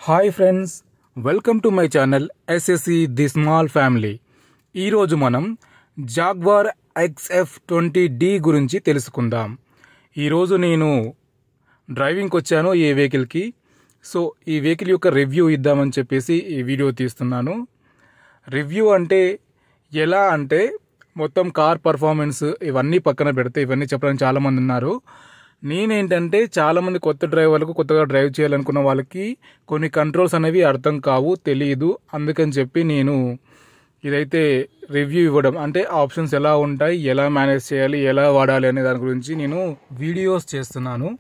Hi friends, welcome to my channel SSC the small family. ఈరోజు మనం jaguar XF20D గురించి తెలుసుకుందాం. ఈరోజు నేను డ్రైవింగ్కి వచ్చాను ఈ వెహికల్కి. సో ఈ వెహికల్ యొక్క రివ్యూ ఇద్దామని చెప్పేసి ఈ వీడియో తీస్తున్నాను. రివ్యూ అంటే ఎలా అంటే మొత్తం కార్ పర్ఫార్మెన్స్ ఇవన్నీ పక్కన పెడితే, ఇవన్నీ చెప్పడానికి చాలామంది ఉన్నారు. నేనేంటంటే చాలామంది కొత్త డ్రైవర్లకు, కొత్తగా డ్రైవ్ చేయాలనుకున్న వాళ్ళకి కొన్ని కంట్రోల్స్ అనేవి అర్థం కావు, తెలియదు. అందుకని చెప్పి నేను ఇదైతే రివ్యూ ఇవ్వడం, అంటే ఆప్షన్స్ ఎలా ఉంటాయి, ఎలా మేనేజ్ చేయాలి, ఎలా వాడాలి అనే దాని గురించి నేను వీడియోస్ చేస్తున్నాను.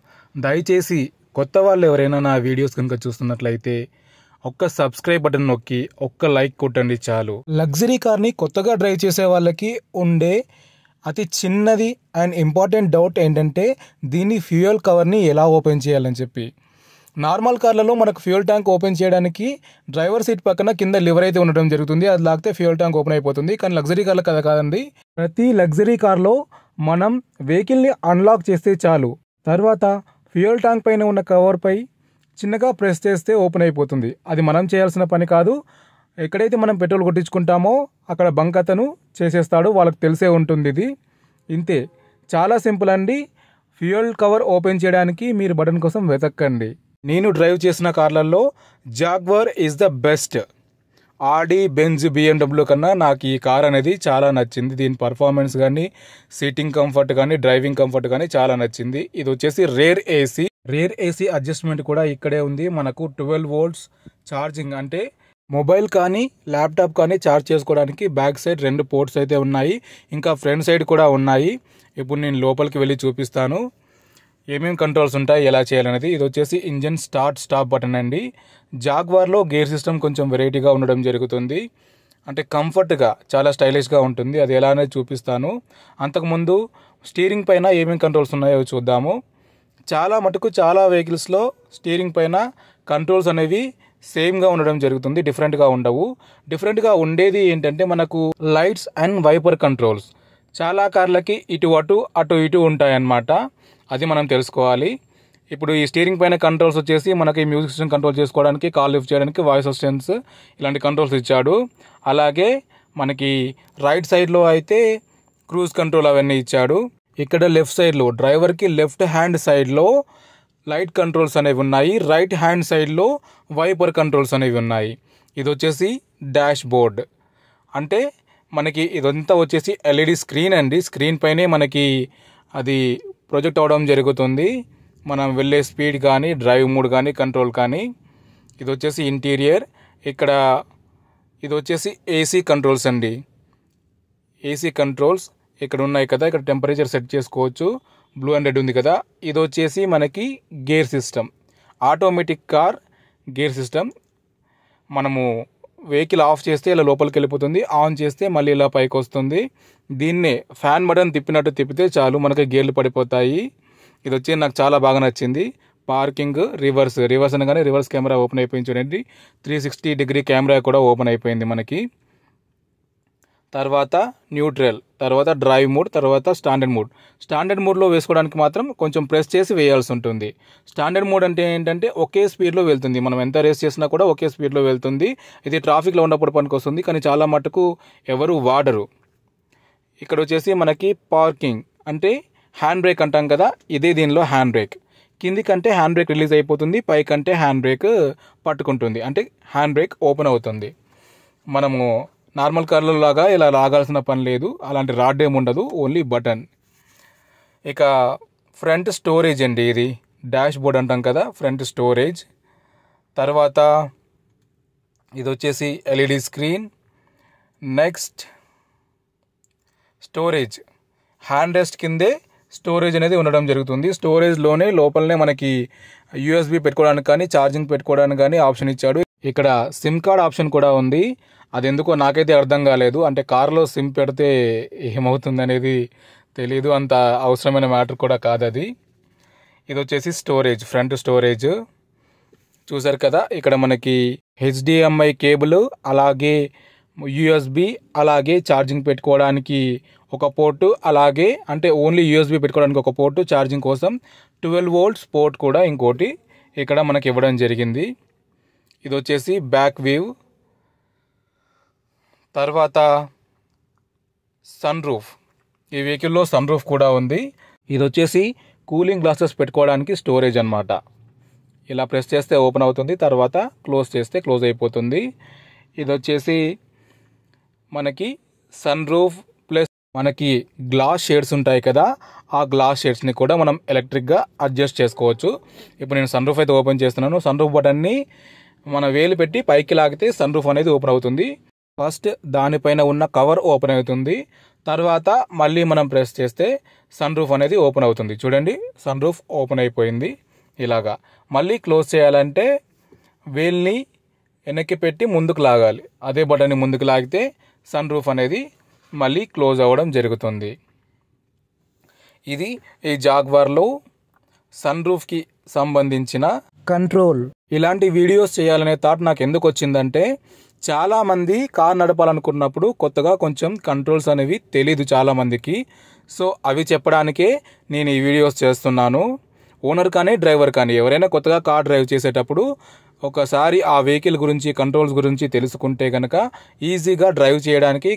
దయచేసి కొత్త వాళ్ళు ఎవరైనా నా వీడియోస్ కనుక చూస్తున్నట్లయితే ఒక్క సబ్స్క్రైబ్ బటన్ నొక్కి ఒక్క లైక్ కొట్టండి చాలు. లగ్జరీ కార్ని కొత్తగా డ్రైవ్ చేసే వాళ్ళకి ఉండే అతి చిన్నది అండ్ ఇంపార్టెంట్ డౌట్ ఏంటంటే దీని ఫ్యూయల్ కవర్ని ఎలా ఓపెన్ చేయాలని చెప్పి. నార్మల్ కార్లలో మనకు ఫ్యూయల్ ట్యాంక్ ఓపెన్ చేయడానికి డ్రైవర్ సీట్ పక్కన కింద లివర్ అయితే ఉండడం జరుగుతుంది. అది లాగితే ఫ్యూయల్ ట్యాంక్ ఓపెన్ అయిపోతుంది. కానీ లగ్జరీ కార్లో కదా కాదండి. ప్రతి లగ్జరీ కార్లో మనం వెహికల్ని అన్లాక్ చేస్తే చాలు, తర్వాత ఫ్యూయల్ ట్యాంక్ పైన ఉన్న కవర్పై చిన్నగా ప్రెస్ చేస్తే ఓపెన్ అయిపోతుంది. అది మనం చేయాల్సిన పని కాదు. ఎక్కడైతే మనం పెట్రోల్ కొట్టించుకుంటామో అక్కడ బంక్ అతను చేసేస్తాడు, వాళ్ళకి తెలిసే ఉంటుంది. ఇది ఇంతే, చాలా సింపుల్ అండి. ఫ్యూయల్ కవర్ ఓపెన్ చేయడానికి మీరు బటన్ కోసం వెతక్కండి. నేను డ్రైవ్ చేసిన కార్లలో jaguar is the best. Audi, Benz, BMW కన్నా నాకు ఈ కార్ అనేది చాలా నచ్చింది. దీని పర్ఫార్మెన్స్ కానీ, సీటింగ్ కంఫర్ట్ కానీ, డ్రైవింగ్ కంఫర్ట్ కానీ చాలా నచ్చింది. ఇది వచ్చేసి రేర్ ఏసీ అడ్జస్ట్మెంట్ కూడా ఇక్కడే ఉంది. మనకు 12 volts ఛార్జింగ్, అంటే మొబైల్ కానీ ల్యాప్టాప్ కానీ ఛార్జ్ చేసుకోవడానికి బ్యాక్ సైడ్ 2 పోర్ట్స్ అయితే ఉన్నాయి. ఇంకా ఫ్రంట్ సైడ్ కూడా ఉన్నాయి. ఇప్పుడు నేను లోపలికి వెళ్ళి చూపిస్తాను ఏమేమి కంట్రోల్స్ ఉంటాయి, ఎలా చేయాలనేది. ఇది వచ్చేసి ఇంజన్ స్టాప్ బటన్ అండి. జాగ్వార్లో గేర్ సిస్టమ్ కొంచెం వెరైటీగా ఉండడం జరుగుతుంది, అంటే కంఫర్ట్గా చాలా స్టైలిష్గా ఉంటుంది. అది ఎలా అనేది చూపిస్తాను. అంతకుముందు స్టీరింగ్ పైన ఏమేమి కంట్రోల్స్ ఉన్నాయో చూద్దాము. చాలా వెహికల్స్లో స్టీరింగ్ పైన కంట్రోల్స్ అనేవి సేమ్గా ఉండడం జరుగుతుంది, డిఫరెంట్గా ఉండవు. డిఫరెంట్గా ఉండేది ఏంటంటే మనకు లైట్స్ అండ్ వైపర్ కంట్రోల్స్. చాలా కార్లకి అటు ఇటు ఉంటాయన్నమాట. అది మనం తెలుసుకోవాలి. ఇప్పుడు ఈ స్టీరింగ్ పైన కంట్రోల్స్ వచ్చేసి మనకి మ్యూజిక్ సిస్టమ్ కంట్రోల్ చేసుకోవడానికి, కాల్ లిఫ్ట్ చేయడానికి, వాయిస్ అసిస్టెన్స్ ఇలాంటి కంట్రోల్స్ ఇచ్చాడు. అలాగే మనకి రైట్ సైడ్లో అయితే క్రూజ్ కంట్రోల్ అవన్నీ ఇచ్చాడు. ఇక్కడ లెఫ్ట్ సైడ్లో డ్రైవర్కి లెఫ్ట్ హ్యాండ్ సైడ్లో లైట్ కంట్రోల్స్ అనేవి ఉన్నాయి. రైట్ హ్యాండ్ సైడ్లో వైపర్ కంట్రోల్స్ అనేవి ఉన్నాయి. ఇది వచ్చేసి డాష్ బోర్డ్, అంటే మనకి ఇదంతా వచ్చేసి LED స్క్రీన్ అండి. స్క్రీన్ పైనే మనకి అది ప్రొజెక్ట్ అవడం జరుగుతుంది. మనం వెళ్ళే స్పీడ్ కానీ, డ్రైవ్ మోడ్ కానీ, కంట్రోల్ కానీ. ఇది వచ్చేసి ఇంటీరియర్. ఇది వచ్చేసి AC కంట్రోల్స్ అండి. AC కంట్రోల్స్ ఇక్కడ ఉన్నాయి కదా. ఇక్కడ టెంపరేచర్ సెట్ చేసుకోవచ్చు. బ్లూ అండ్ రెడ్ ఉంది కదా. ఇది వచ్చేసి మనకి gear system, automatic car gear system. మనము వెహికల్ ఆఫ్ చేస్తే ఇలా లోపలికి వెళ్ళిపోతుంది, ఆన్ చేస్తే మళ్ళీ ఇలా పైకి వస్తుంది. దీన్నే ఫ్యాన్ బటన్ తిప్పినట్టు తిప్పితే చాలు మనకి గేర్లు పడిపోతాయి. ఇది వచ్చి నాకు చాలా బాగా నచ్చింది. పార్కింగ్, రివర్స్ అనగానే రివర్స్ కెమెరా ఓపెన్ అయిపోయింది చూడండి. 360 కెమెరా కూడా ఓపెన్ అయిపోయింది మనకి. తర్వాత న్యూట్రల్, తర్వాత డ్రైవ్ మోడ్, తర్వాత స్టాండర్డ్ మోడ్లో వేసుకోవడానికి మాత్రం కొంచెం ప్రెస్ చేసి వేయాల్సి ఉంటుంది. స్టాండర్డ్ మోడ్ అంటే ఏంటంటే ఒకే స్పీడ్లో వెళ్తుంది. మనం ఎంత రేస్ చేసినా కూడా ఒకే స్పీడ్లో వెళ్తుంది. ఇది ట్రాఫిక్లో ఉన్నప్పుడు పనికి వస్తుంది, కానీ చాలా మటుకు ఎవరు వాడరు. ఇక్కడ వచ్చేసి మనకి పార్కింగ్, అంటే హ్యాండ్ బ్రేక్ అంటాం కదా, ఇదే దీనిలో హ్యాండ్ బ్రేక్. కింది కంటే హ్యాండ్ బ్రేక్ రిలీజ్ అయిపోతుంది, పై కంటే హ్యాండ్ బ్రేక్ పట్టుకుంటుంది, అంటే హ్యాండ్ బ్రేక్ ఓపెన్ అవుతుంది. మనము నార్మల్ కార్ల లాగా ఇలా లాగాల్సిన పని లేదు, అలాంటి రాడ్ ఏమి ఉండదు, ఓన్లీ బటన్. ఇక ఫ్రంట్ స్టోరేజ్ అండి, ఇది డాష్ బోర్డ్ అంటాం కదా, ఫ్రంట్ స్టోరేజ్. తర్వాత ఇది వచ్చేసి LED screen. Next storage, hand rest కిందే స్టోరేజ్ అనేది ఉండడం జరుగుతుంది. స్టోరేజ్లోనే లోపలనే మనకి USB పెట్టుకోవడానికి కానీ, ఛార్జింగ్ పెట్టుకోవడానికి కానీ ఆప్షన్ ఇచ్చాడు. ఇక్కడ సిమ్ కార్డ్ ఆప్షన్ కూడా ఉంది. అది ఎందుకో నాకైతే అర్థం కాలేదు, అంటే కార్లో సిమ్ పెడితే ఏమవుతుంది అనేది తెలీదు, అంత అవసరమైన మ్యాటర్ కూడా కాదు అది. ఇది వచ్చేసి స్టోరేజ్, ఫ్రంట్ స్టోరేజ్ చూసారు కదా. ఇక్కడ మనకి HDMI కేబుల్, అలాగే USB, అలాగే ఛార్జింగ్ పెట్టుకోవడానికి ఒక పోర్టు, అలాగే అంటే ఓన్లీ USB పెట్టుకోవడానికి ఒక పోర్టు, ఛార్జింగ్ కోసం 12 volts పోర్ట్ కూడా ఇంకోటి ఇక్కడ మనకి ఇవ్వడం జరిగింది. ఇది వచ్చేసి బ్యాక్ వ్యూ. తర్వాత సన్ రూఫ్. ఈ వెహికల్లో సన్ రూఫ్ కూడా ఉంది. ఇది వచ్చేసి కూలింగ్ గ్లాసెస్ పెట్టుకోవడానికి స్టోరేజ్ అన్నమాట. ఇలా ప్రెస్ చేస్తే ఓపెన్ అవుతుంది, తర్వాత క్లోజ్ చేస్తే క్లోజ్ అయిపోతుంది. ఇది వచ్చేసి మనకి సన్ రూఫ్ ప్లస్ మనకి గ్లాస్ షేడ్స్ ఉంటాయి కదా, ఆ గ్లాస్ షేడ్స్ని కూడా మనం ఎలక్ట్రిక్గా అడ్జస్ట్ చేసుకోవచ్చు. ఇప్పుడు నేను సన్ రూఫ్ అయితే ఓపెన్ చేస్తున్నాను. సన్ రూఫ్ బటన్ని మన వేలు పెట్టి పైకి లాగితే సన్ రూఫ్ అనేది ఓపెన్ అవుతుంది. ఫస్ట్ దానిపైన ఉన్న కవర్ ఓపెన్ అవుతుంది, తర్వాత మళ్ళీ మనం ప్రెస్ చేస్తే సన్ రూఫ్ అనేది ఓపెన్ అవుతుంది. చూడండి, సన్ రూఫ్ ఓపెన్ అయిపోయింది. ఇలాగా మళ్ళీ క్లోజ్ చేయాలంటే వేల్ని వెనక్కి పెట్టి ముందుకు లాగాలి. అదే బటన్ని ముందుకు లాగితే సన్ రూఫ్ అనేది మళ్ళీ క్లోజ్ అవ్వడం జరుగుతుంది. ఇది ఈ జాగ్వార్లో సన్ రూఫ్కి సంబంధించిన కంట్రోల్. ఇలాంటి వీడియోస్ చేయాలనే థాట్ నాకు ఎందుకు వచ్చిందంటే, చాలామంది కార్ నడపాలనుకున్నప్పుడు కొత్తగా కొంచెం కంట్రోల్స్ అనేవి తెలీదు చాలామందికి. సో అవి చెప్పడానికే నేను ఈ వీడియోస్ చేస్తున్నాను. ఓనర్ కానీ డ్రైవర్ కానీ ఎవరైనా కొత్తగా కార్ డ్రైవ్ చేసేటప్పుడు ఒకసారి ఆ వెహికల్ గురించి, కంట్రోల్స్ గురించి తెలుసుకుంటే కనుక ఈజీగా డ్రైవ్ చేయడానికి,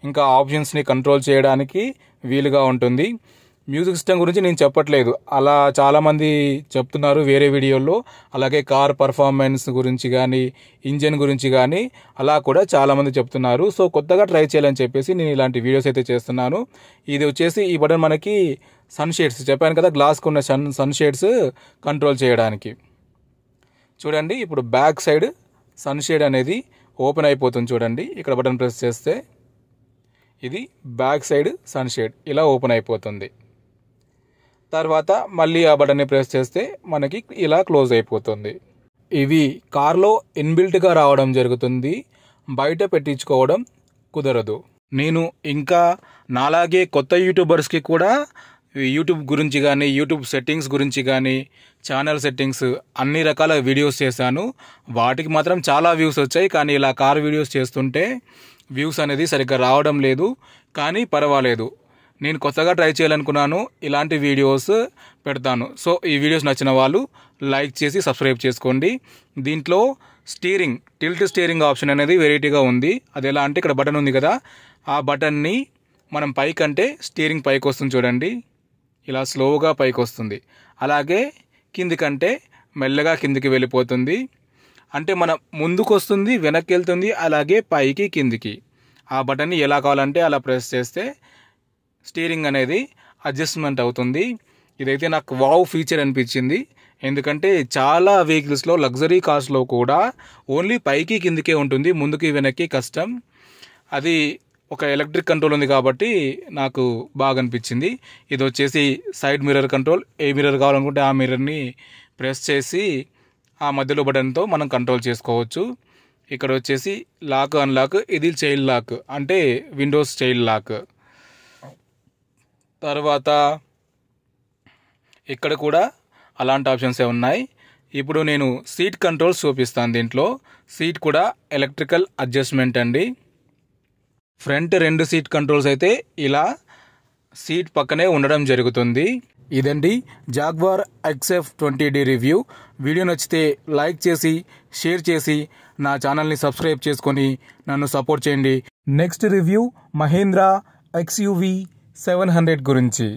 ఇంకా ఆప్షన్స్ని కంట్రోల్ చేయడానికి వీలుగా ఉంటుంది. మ్యూజిక్ సిస్టమ్ గురించి నేను చెప్పట్లేదు, అలా చాలామంది చెప్తున్నారు వేరే వీడియోల్లో. అలాగే కార్ పర్ఫార్మెన్స్ గురించి కానీ, ఇంజన్ గురించి కానీ అలా కూడా చాలామంది చెప్తున్నారు. సో కొత్తగా ట్రై చేయాలని చెప్పేసి నేను ఇలాంటి వీడియోస్ అయితే చేస్తున్నాను. ఇది వచ్చేసి ఈ బటన్ మనకి సన్ షేడ్స్, చెప్పాను కదా గ్లాస్కి ఉన్న సన్ షేడ్స్ కంట్రోల్ చేయడానికి. చూడండి, ఇప్పుడు బ్యాక్ సైడ్ సన్ షేడ్ అనేది ఓపెన్ అయిపోతుంది. చూడండి, ఇక్కడ బటన్ ప్రెస్ చేస్తే ఇది బ్యాక్ సైడ్ సన్ షేడ్ ఇలా ఓపెన్ అయిపోతుంది. తర్వాత మళ్ళీ ఆ బటన్ని ప్రెస్ చేస్తే మనకి ఇలా క్లోజ్ అయిపోతుంది. ఇవి కార్లో ఇన్బిల్ట్గా రావడం జరుగుతుంది, బయట పెట్టించుకోవడం కుదరదు. నేను ఇంకా నాలాగే కొత్త యూట్యూబర్స్కి కూడా యూట్యూబ్ గురించి కానీ, యూట్యూబ్ సెట్టింగ్స్ గురించి కానీ, ఛానల్ సెట్టింగ్స్ అన్ని రకాల వీడియోస్ చేశాను. వాటికి మాత్రం చాలా వ్యూస్ వచ్చాయి. కానీ ఇలా కార్ వీడియోస్ చేస్తుంటే వ్యూస్ అనేది సరిగ్గా రావడం లేదు. కానీ పర్వాలేదు, నేను కొత్తగా ట్రై చేయాలనుకున్నాను, ఇలాంటి వీడియోస్ పెడతాను. సో ఈ వీడియోస్ నచ్చిన వాళ్ళు లైక్ చేసి సబ్స్క్రైబ్ చేసుకోండి. దీంట్లో స్టీరింగ్, టిల్ట్ స్టీరింగ్ ఆప్షన్ అనేది వెరైటీగా ఉంది. అది ఎలా అంటే, ఇక్కడ బటన్ ఉంది కదా, ఆ బటన్ని మనం పైకంటే స్టీరింగ్ పైకి వస్తుంది. చూడండి, ఇలా స్లోగా పైకి వస్తుంది. అలాగే కిందికంటే మెల్లగా కిందికి వెళ్ళిపోతుంది. అంటే మనం ముందుకు వస్తుంది, వెనక్కి వెళ్తుంది, అలాగే పైకి కిందికి. ఆ బటన్ని ఎలా కావాలంటే అలా ప్రెస్ చేస్తే స్టీరింగ్ అనేది అడ్జస్ట్మెంట్ అవుతుంది. ఇదైతే నాకు వావ్ ఫీచర్ అనిపించింది. ఎందుకంటే చాలా వెహికల్స్లో, లగ్జరీ కార్స్లో కూడా ఓన్లీ పైకి కిందికే ఉంటుంది, ముందుకి వెనక్కి కష్టం. అది ఒక ఎలక్ట్రిక్ కంట్రోల్ ఉంది కాబట్టి నాకు బాగా అనిపించింది. ఇది వచ్చేసి side mirror control. A mirror కావాలనుకుంటే ఆ మిర్రర్ని ప్రెస్ చేసి ఆ మధ్యలో బటన్తో మనం కంట్రోల్ చేసుకోవచ్చు. ఇక్కడ వచ్చేసి లాక్, అన్లాక్. ఇది చైల్డ్ లాక్, అంటే విండోస్ చైల్డ్ లాక్. తర్వాత ఇక్కడ కూడా అలాంటి ఆప్షన్సే ఉన్నాయి. ఇప్పుడు నేను సీట్ కంట్రోల్స్ చూపిస్తాను. దీంట్లో సీట్ కూడా ఎలక్ట్రికల్ అడ్జస్ట్మెంట్ అండి. ఫ్రంట్ 2 సీట్ కంట్రోల్స్ అయితే ఇలా సీట్ పక్కనే ఉండడం జరుగుతుంది. ఇదండి జాగ్వార్ XF20D రివ్యూ. వీడియో నచ్చితే లైక్ చేసి, షేర్ చేసి, నా ఛానల్ని సబ్స్క్రైబ్ చేసుకొని నన్ను సపోర్ట్ చేయండి. నెక్స్ట్ రివ్యూ మహీంద్రా XUV 700 గురించి.